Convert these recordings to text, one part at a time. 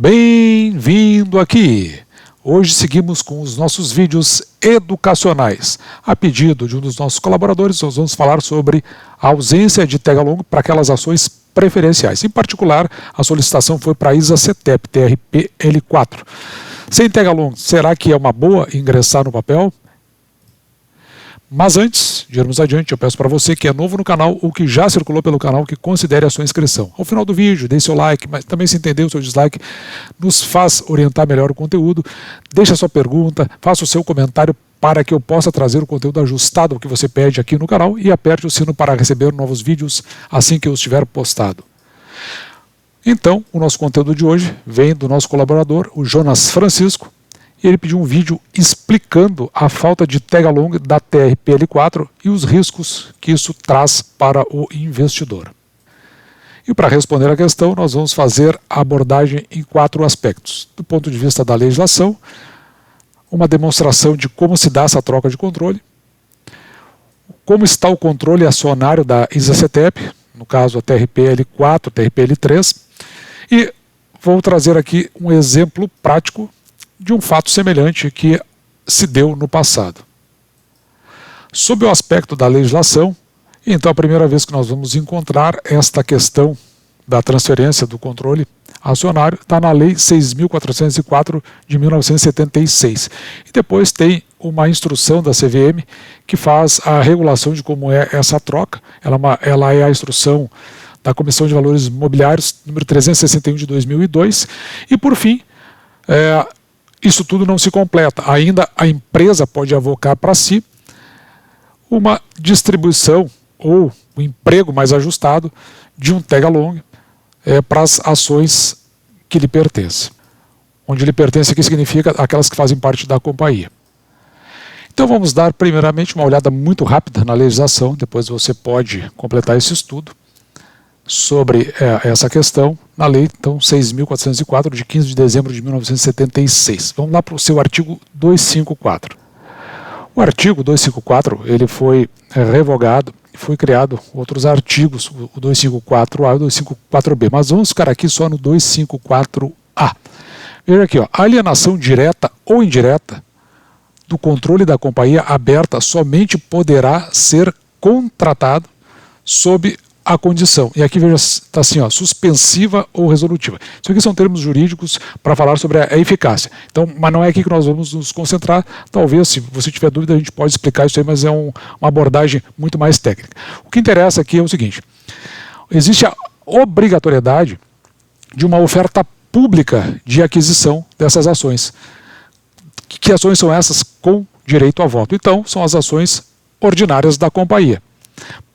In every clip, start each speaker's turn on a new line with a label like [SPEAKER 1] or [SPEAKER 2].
[SPEAKER 1] Bem-vindo aqui! Hoje seguimos com os nossos vídeos educacionais. A pedido de um dos nossos colaboradores, nós vamos falar sobre a ausência de tag-along para aquelas ações preferenciais. Em particular, a solicitação foi para a ISA-CETEP TRPL4. Sem tag-along, será que é uma boa ingressar no papel? Mas antes de irmos adiante, eu peço para você que é novo no canal ou que já circulou pelo canal que considere a sua inscrição. Ao final do vídeo, deixe seu like, mas também se entender o seu dislike nos faz orientar melhor o conteúdo. Deixe a sua pergunta, faça o seu comentário para que eu possa trazer o conteúdo ajustado ao que você pede aqui no canal e aperte o sino para receber novos vídeos assim que eu estiver postado. Então, o nosso conteúdo de hoje vem do nosso colaborador, o Jonas Francisco, e ele pediu um vídeo explicando a falta de tag-along da TRPL4 e os riscos que isso traz para o investidor. E para responder a questão, nós vamos fazer a abordagem em 4 aspectos. Do ponto de vista da legislação, uma demonstração de como se dá essa troca de controle, como está o controle acionário da ISA-CETEP, no caso a TRPL4, TRPL3, e vou trazer aqui um exemplo prático de um fato semelhante que se deu no passado. Sob o aspecto da legislação, então a primeira vez que nós vamos encontrar esta questão da transferência do controle acionário está na Lei 6.404 de 1976. E depois tem uma instrução da CVM que faz a regulação de como é essa troca. Ela é a instrução da Comissão de Valores Mobiliários, número 361 de 2002. E por fim, isso tudo não se completa. Ainda a empresa pode avocar para si uma distribuição ou um emprego mais ajustado de um tag-along para as ações que lhe pertencem. Onde lhe pertence aqui significa aquelas que fazem parte da companhia. Então vamos dar primeiramente uma olhada muito rápida na legislação, depois você pode completar esse estudo sobre essa questão na Lei então, 6.404, de 15 de dezembro de 1976. Vamos lá para o seu artigo 254. O artigo 254 ele foi revogado e foi criado outros artigos, o 254A e o 254B, mas vamos ficar aqui só no 254A. Veja aqui, a alienação direta ou indireta do controle da companhia aberta somente poderá ser contratado sob a condição, e aqui veja, está assim, suspensiva ou resolutiva. Isso aqui são termos jurídicos para falar sobre a eficácia. Então, mas não é aqui que nós vamos nos concentrar. Talvez, se você tiver dúvida, a gente pode explicar isso aí, mas é uma abordagem muito mais técnica. O que interessa aqui é o seguinte: existe a obrigatoriedade de uma oferta pública de aquisição dessas ações. Que ações são essas com direito a voto? Então, são as ações ordinárias da companhia,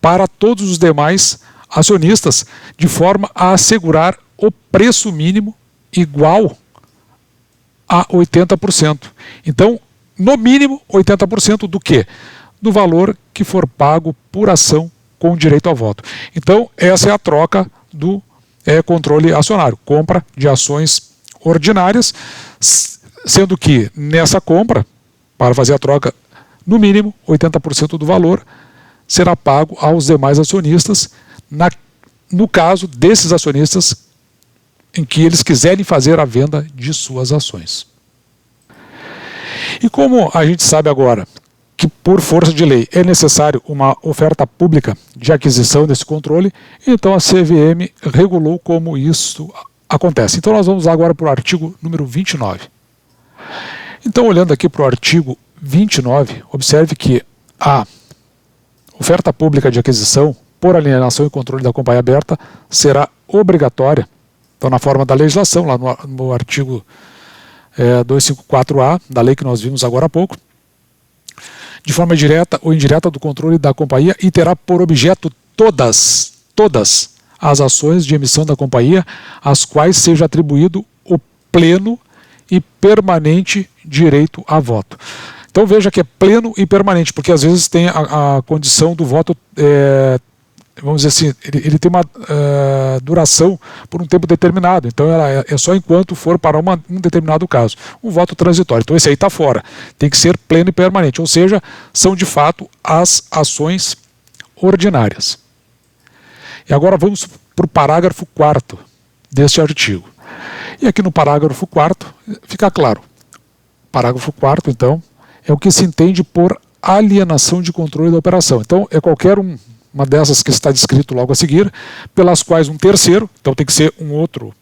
[SPEAKER 1] para todos os demais acionistas, de forma a assegurar o preço mínimo igual a 80%. Então, no mínimo, 80% do quê? Do valor que for pago por ação com direito a voto. Então, essa é a troca do controle acionário, compra de ações ordinárias, sendo que nessa compra, para fazer a troca, no mínimo, 80% do valor será pago aos demais acionistas, no caso desses acionistas em que eles quiserem fazer a venda de suas ações. E como a gente sabe agora que por força de lei é necessário uma oferta pública de aquisição desse controle, então a CVM regulou como isso acontece. Então nós vamos agora para o artigo número 29. Então, olhando aqui para o artigo 29, observe que a oferta pública de aquisição por alienação e controle da companhia aberta será obrigatória. Então, na forma da legislação, lá no artigo 254A, da lei que nós vimos agora há pouco, de forma direta ou indireta do controle da companhia, e terá por objeto todas as ações de emissão da companhia, às quais seja atribuído o pleno e permanente direito a voto. Então veja que é pleno e permanente, porque às vezes tem a condição do voto, vamos dizer assim, ele tem uma duração por um tempo determinado, então ela é só enquanto for para um determinado caso. Um voto transitório, então esse aí está fora, tem que ser pleno e permanente, ou seja, são de fato as ações ordinárias. E agora vamos para o parágrafo 4º deste artigo. E aqui no parágrafo 4º fica claro. Parágrafo 4º, então, é o que se entende por alienação de controle da operação. Então, é qualquer uma dessas que está descrito logo a seguir, pelas quais um terceiro, então tem que ser um outro,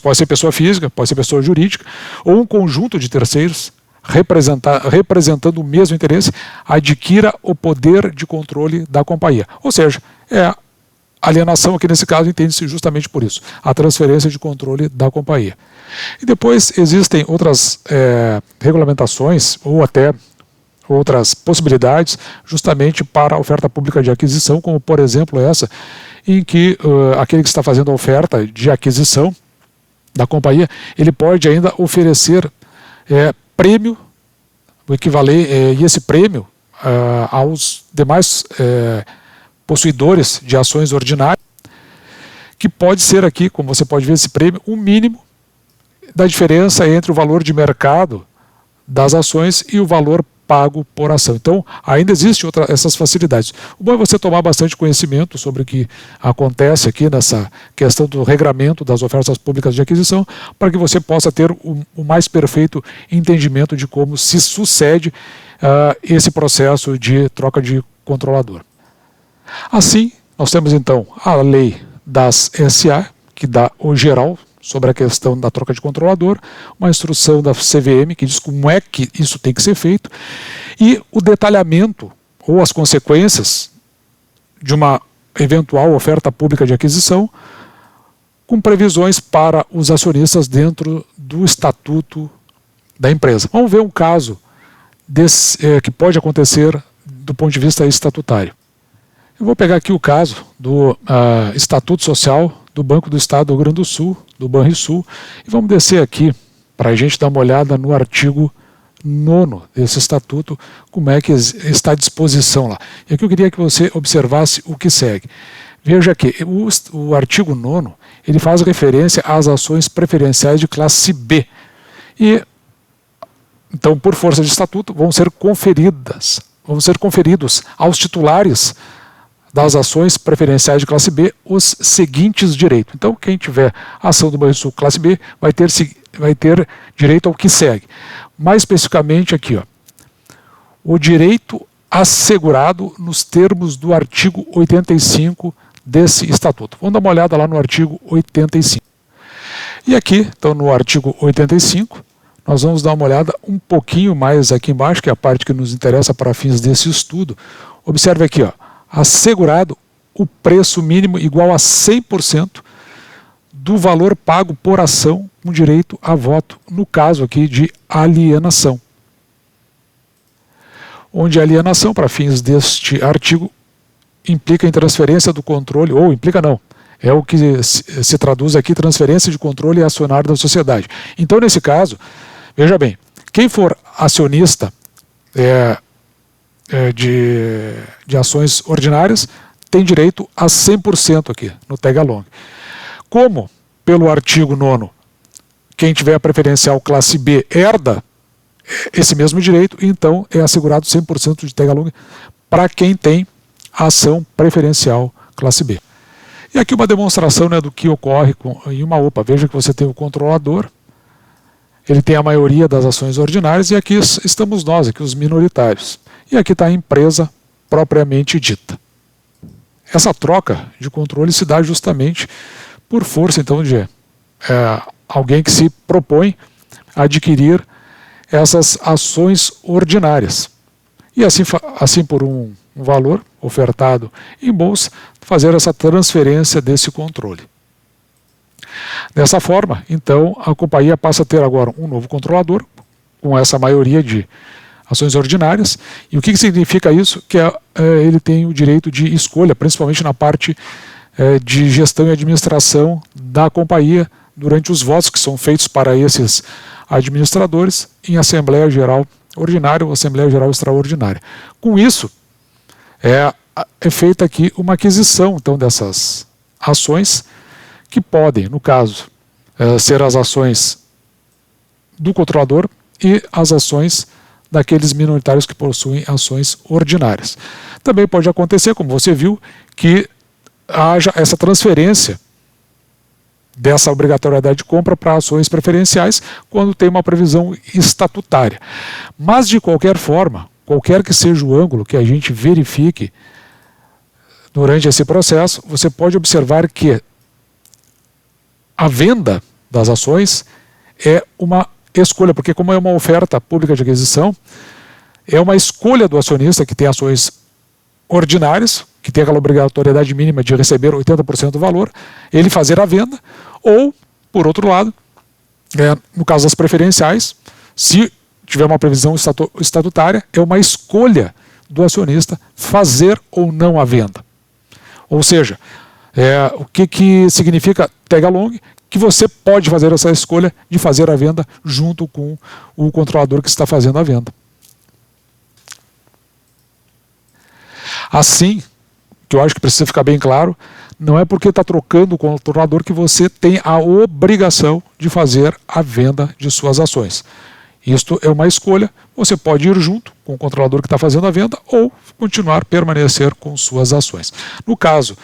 [SPEAKER 1] pode ser pessoa física, pode ser pessoa jurídica, ou um conjunto de terceiros, representando o mesmo interesse, adquira o poder de controle da companhia. Ou seja, alienação aqui nesse caso entende-se justamente por isso, a transferência de controle da companhia. E depois existem outras regulamentações ou até outras possibilidades justamente para a oferta pública de aquisição, como por exemplo essa, em que aquele que está fazendo a oferta de aquisição da companhia, ele pode ainda oferecer prêmio, o equivalente, e esse prêmio aos demais possuidores de ações ordinárias, que pode ser aqui, como você pode ver, esse prêmio, um mínimo da diferença entre o valor de mercado das ações e o valor pago por ação. Então, ainda existem essas facilidades. O bom é você tomar bastante conhecimento sobre o que acontece aqui nessa questão do regramento das ofertas públicas de aquisição, para que você possa ter o mais perfeito entendimento de como se sucede esse processo de troca de controlador. Assim, nós temos então a lei das SA, que dá o geral sobre a questão da troca de controlador, uma instrução da CVM que diz como é que isso tem que ser feito, e o detalhamento ou as consequências de uma eventual oferta pública de aquisição, com previsões para os acionistas dentro do estatuto da empresa. Vamos ver um caso que pode acontecer do ponto de vista estatutário. Eu vou pegar aqui o caso do Estatuto Social do Banco do Estado do Rio Grande do Sul, do Banrisul, e vamos descer aqui para a gente dar uma olhada no artigo 9º desse estatuto, como é que está à disposição lá. E aqui eu queria que você observasse o que segue. Veja que o artigo 9º, ele faz referência às ações preferenciais de classe B. E, então, por força de estatuto, vão ser conferidos aos titulares das ações preferenciais de classe B os seguintes direitos. Então, quem tiver ação do Banrisul classe B vai ter direito ao que segue. Mais especificamente aqui, o direito assegurado nos termos do artigo 85 desse estatuto. Vamos dar uma olhada lá no artigo 85. E aqui, então, no artigo 85, nós vamos dar uma olhada um pouquinho mais aqui embaixo, que é a parte que nos interessa para fins desse estudo. Observe aqui, assegurado o preço mínimo igual a 100% do valor pago por ação com direito a voto, no caso aqui de alienação. Onde a alienação, para fins deste artigo, implica em transferência do controle, ou implica não, é o que se traduz aqui, transferência de controle acionário da sociedade. Então, nesse caso, veja bem, quem for acionista de ações ordinárias tem direito a 100% aqui no tag-along. Como, pelo artigo 9º, quem tiver a preferencial classe B herda esse mesmo direito, então é assegurado 100% de tag-along para quem tem a ação preferencial classe B. E aqui uma demonstração do que ocorre em uma OPA. Veja que você tem o controlador, ele tem a maioria das ações ordinárias, e aqui estamos nós, aqui os minoritários. E aqui está a empresa propriamente dita. Essa troca de controle se dá justamente por força, então, de alguém que se propõe a adquirir essas ações ordinárias. E assim por um valor ofertado em bolsa, fazer essa transferência desse controle. Dessa forma, então, a companhia passa a ter agora um novo controlador, com essa maioria de ações ordinárias. E o que significa isso? Que ele tem o direito de escolha, principalmente na parte de gestão e administração da companhia, durante os votos que são feitos para esses administradores em Assembleia Geral Ordinária ou Assembleia Geral Extraordinária. Com isso, é feita aqui uma aquisição então, dessas ações, que podem, no caso, ser as ações do controlador e as ações daqueles minoritários que possuem ações ordinárias. Também pode acontecer, como você viu, que haja essa transferência dessa obrigatoriedade de compra para ações preferenciais quando tem uma previsão estatutária. Mas, de qualquer forma, qualquer que seja o ângulo que a gente verifique durante esse processo, você pode observar que a venda das ações é uma escolha, porque como é uma oferta pública de aquisição, é uma escolha do acionista que tem ações ordinárias, que tem aquela obrigatoriedade mínima de receber 80% do valor, ele fazer a venda, ou, por outro lado, no caso das preferenciais, se tiver uma previsão estatutária, é uma escolha do acionista fazer ou não a venda. Ou seja, o que significa tag along? Que você pode fazer essa escolha de fazer a venda junto com o controlador que está fazendo a venda. Assim, que eu acho que precisa ficar bem claro, não é porque está trocando o controlador que você tem a obrigação de fazer a venda de suas ações. Isto é uma escolha, você pode ir junto com o controlador que está fazendo a venda ou continuar, permanecer com suas ações. No caso,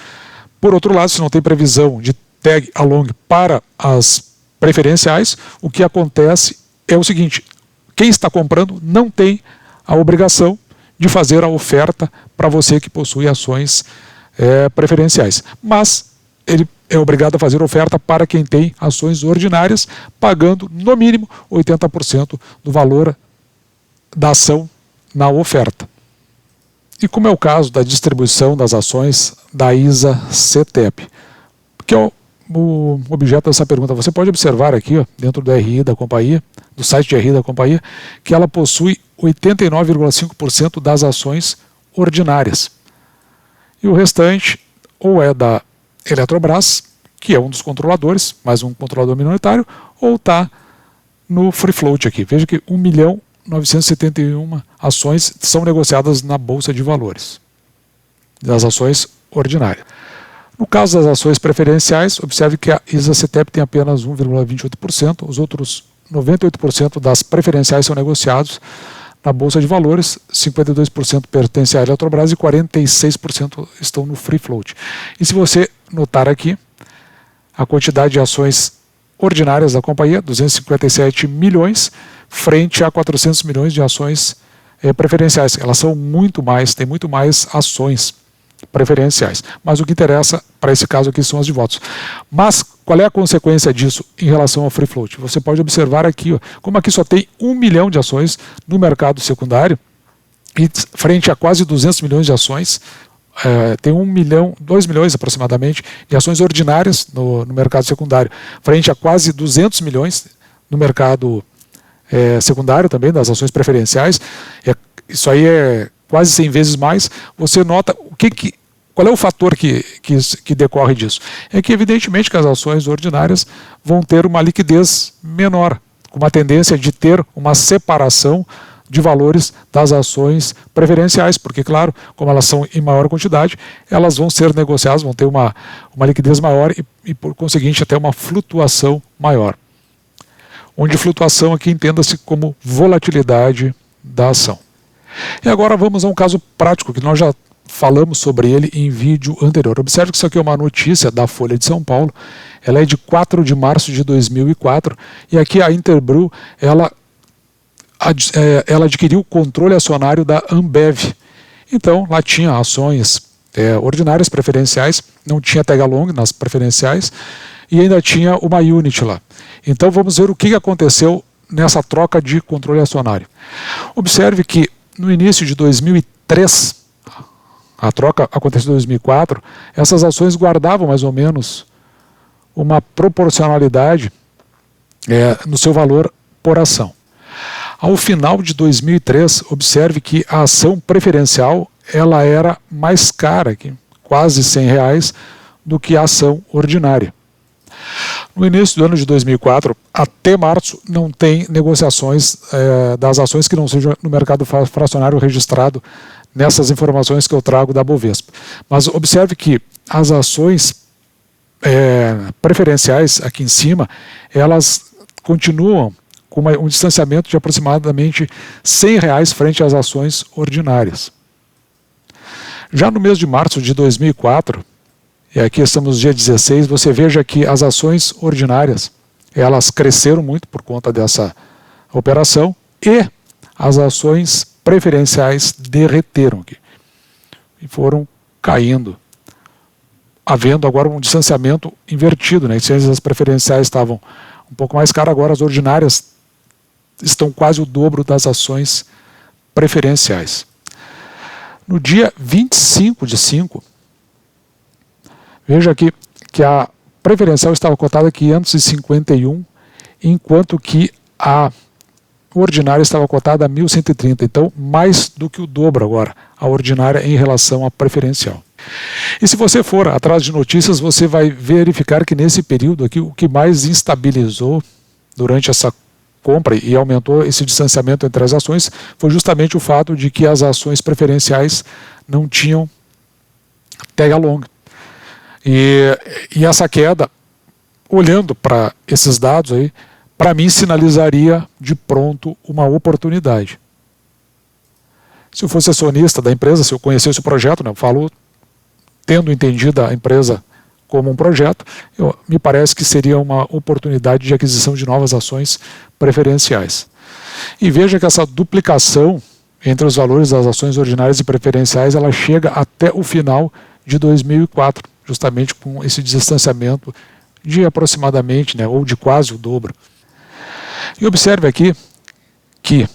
[SPEAKER 1] por outro lado, se não tem previsão de tag along para as preferenciais, o que acontece é o seguinte: quem está comprando não tem a obrigação de fazer a oferta para você que possui ações preferenciais, mas ele é obrigado a fazer oferta para quem tem ações ordinárias, pagando no mínimo 80% do valor da ação na oferta. E como é o caso da distribuição das ações da ISA-CTEP, que é o objeto dessa pergunta. Você pode observar aqui, ó, dentro do RI da companhia, do site de RI da companhia, que ela possui 89,5% das ações ordinárias. E o restante ou é da Eletrobras, que é um dos controladores, mais um controlador minoritário, ou está no free float aqui. Veja que 1.971.000 ações são negociadas na Bolsa de Valores, das ações ordinárias. No caso das ações preferenciais, observe que a ISA-CTEP tem apenas 1,28%, os outros 98% das preferenciais são negociados na Bolsa de Valores, 52% pertence à Eletrobras e 46% estão no free float. E se você notar aqui, a quantidade de ações ordinárias da companhia, 257 milhões, frente a 400 milhões de ações preferenciais. Elas são muito mais, tem muito mais ações preferenciais. Mas o que interessa para esse caso aqui são as de votos. Mas qual é a consequência disso em relação ao free float? Você pode observar aqui, ó, como aqui só tem 1 milhão de ações no mercado secundário, e frente a quase 200 milhões de ações, tem 1 milhão, 2 milhões aproximadamente de ações ordinárias no mercado secundário, frente a quase 200 milhões no mercado secundário também, das ações preferenciais. Isso aí é quase 100 vezes mais. Você nota qual é o fator que decorre disso? É que evidentemente que as ações ordinárias vão ter uma liquidez menor, com uma tendência de ter uma separação de valores das ações preferenciais, porque, claro, como elas são em maior quantidade, elas vão ser negociadas, vão ter uma liquidez maior e, por conseguinte, até uma flutuação maior. Onde flutuação aqui entenda-se como volatilidade da ação. E agora vamos a um caso prático, que nós já falamos sobre ele em vídeo anterior. Observe que isso aqui é uma notícia da Folha de São Paulo, ela é de 4 de março de 2004, e aqui a Interbrew, ela adquiriu o controle acionário da Ambev. Então, lá tinha ações ordinárias, preferenciais, não tinha tag along nas preferenciais, e ainda tinha uma unit lá. Então, vamos ver o que aconteceu nessa troca de controle acionário. Observe que no início de 2003, a troca aconteceu em 2004, essas ações guardavam mais ou menos uma proporcionalidade no seu valor por ação. Ao final de 2003, observe que a ação preferencial ela era mais cara, quase R$100, do que a ação ordinária. No início do ano de 2004, até março, não tem negociações das ações que não sejam no mercado fracionário registrado nessas informações que eu trago da Bovespa. Mas observe que as ações preferenciais aqui em cima, elas continuam com um distanciamento de aproximadamente R$100 frente às ações ordinárias. Já no mês de março de 2004, e aqui estamos no dia 16, você veja que as ações ordinárias, elas cresceram muito por conta dessa operação e as ações preferenciais derreteram aqui e foram caindo, havendo agora um distanciamento invertido, né? Se as preferenciais estavam um pouco mais caras, agora as ordinárias estão quase o dobro das ações preferenciais. No dia 25/5, veja aqui que a preferencial estava cotada a 551, enquanto que a ordinária estava cotada a 1130, então mais do que o dobro agora, a ordinária em relação à preferencial. E se você for atrás de notícias, você vai verificar que nesse período aqui, o que mais instabilizou durante essa compra e aumentou esse distanciamento entre as ações foi justamente o fato de que as ações preferenciais não tinham tag along. E essa queda, olhando para esses dados aí, para mim sinalizaria de pronto uma oportunidade. Se eu fosse acionista da empresa, se eu conhecesse o projeto, né, eu falo tendo entendido a empresa como um projeto, me parece que seria uma oportunidade de aquisição de novas ações preferenciais. E veja que essa duplicação entre os valores das ações ordinárias e preferenciais, ela chega até o final de 2004, justamente com esse distanciamento de aproximadamente, né, ou de quase o dobro. E observe aqui que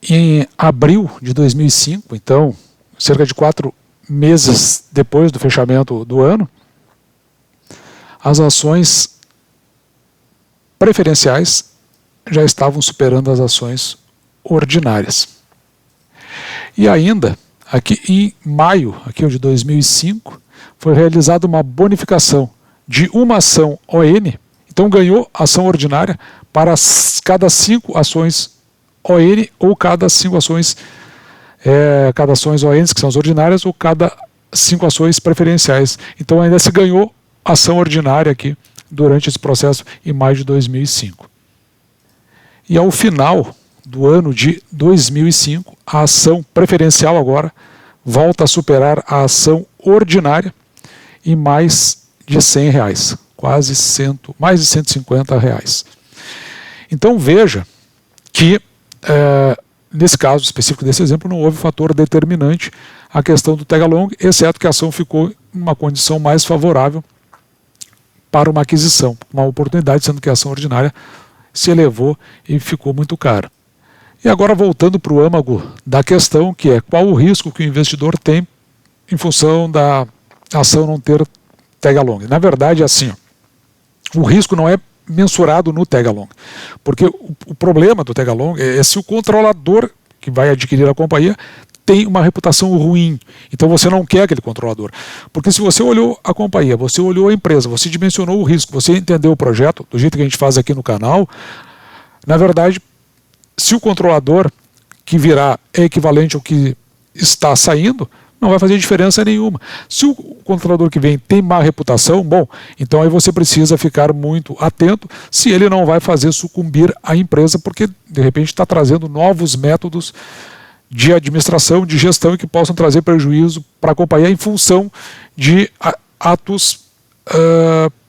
[SPEAKER 1] em abril de 2005, então, cerca de 4 meses depois do fechamento do ano, as ações preferenciais já estavam superando as ações ordinárias. E ainda, aqui em maio de 2005, foi realizada uma bonificação de uma ação ON, então ganhou ação ordinária para cada 5 ações ON ou cada 5 ações cada ações ONs, que são as ordinárias, ou cada 5 ações preferenciais. Então ainda se ganhou ação ordinária aqui durante esse processo em maio de 2005. E ao final do ano de 2005, a ação preferencial agora volta a superar a ação ordinária em mais de R$100, mais de R$150. Então veja que nesse caso específico desse exemplo, não houve fator determinante a questão do tag along, exceto que a ação ficou em uma condição mais favorável para uma aquisição, uma oportunidade, sendo que a ação ordinária se elevou e ficou muito cara. E agora voltando para o âmago da questão, que é qual o risco que o investidor tem em função da ação não ter tag along. Na verdade é assim, o risco não é mensurado no tag along, porque o problema do tag along é se o controlador que vai adquirir a companhia tem uma reputação ruim, então você não quer aquele controlador, porque se você olhou a companhia, você olhou a empresa, você dimensionou o risco, você entendeu o projeto, do jeito que a gente faz aqui no canal, na verdade, se o controlador que virá é equivalente ao que está saindo, não vai fazer diferença nenhuma. Se o controlador que vem tem má reputação, bom, então aí você precisa ficar muito atento se ele não vai fazer sucumbir a empresa, porque de repente está trazendo novos métodos de administração, de gestão, que possam trazer prejuízo para a companhia em função de atos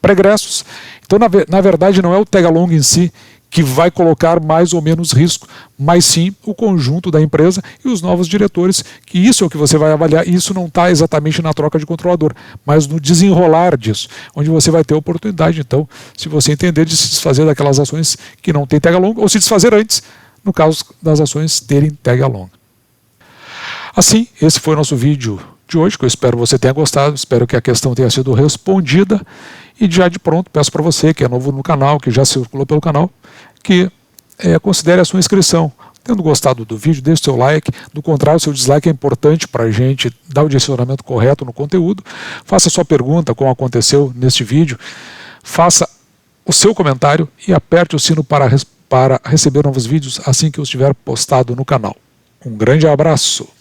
[SPEAKER 1] pregressos. Então, na verdade, não é o tag along em si que vai colocar mais ou menos risco, mas sim o conjunto da empresa e os novos diretores, que isso é o que você vai avaliar, e isso não está exatamente na troca de controlador, mas no desenrolar disso, onde você vai ter a oportunidade, então, se você entender, de se desfazer daquelas ações que não tem tag along, ou se desfazer antes, no caso das ações terem tag along. Assim, esse foi o nosso vídeo de hoje, que eu espero que você tenha gostado, espero que a questão tenha sido respondida, e já de pronto peço para você que é novo no canal, que já circulou pelo canal, que considere a sua inscrição. Tendo gostado do vídeo, deixe o seu like, do contrário, seu dislike é importante para a gente dar o direcionamento correto no conteúdo. Faça sua pergunta, como aconteceu neste vídeo, faça o seu comentário e aperte o sino para receber novos vídeos assim que eu estiver postado no canal. Um grande abraço!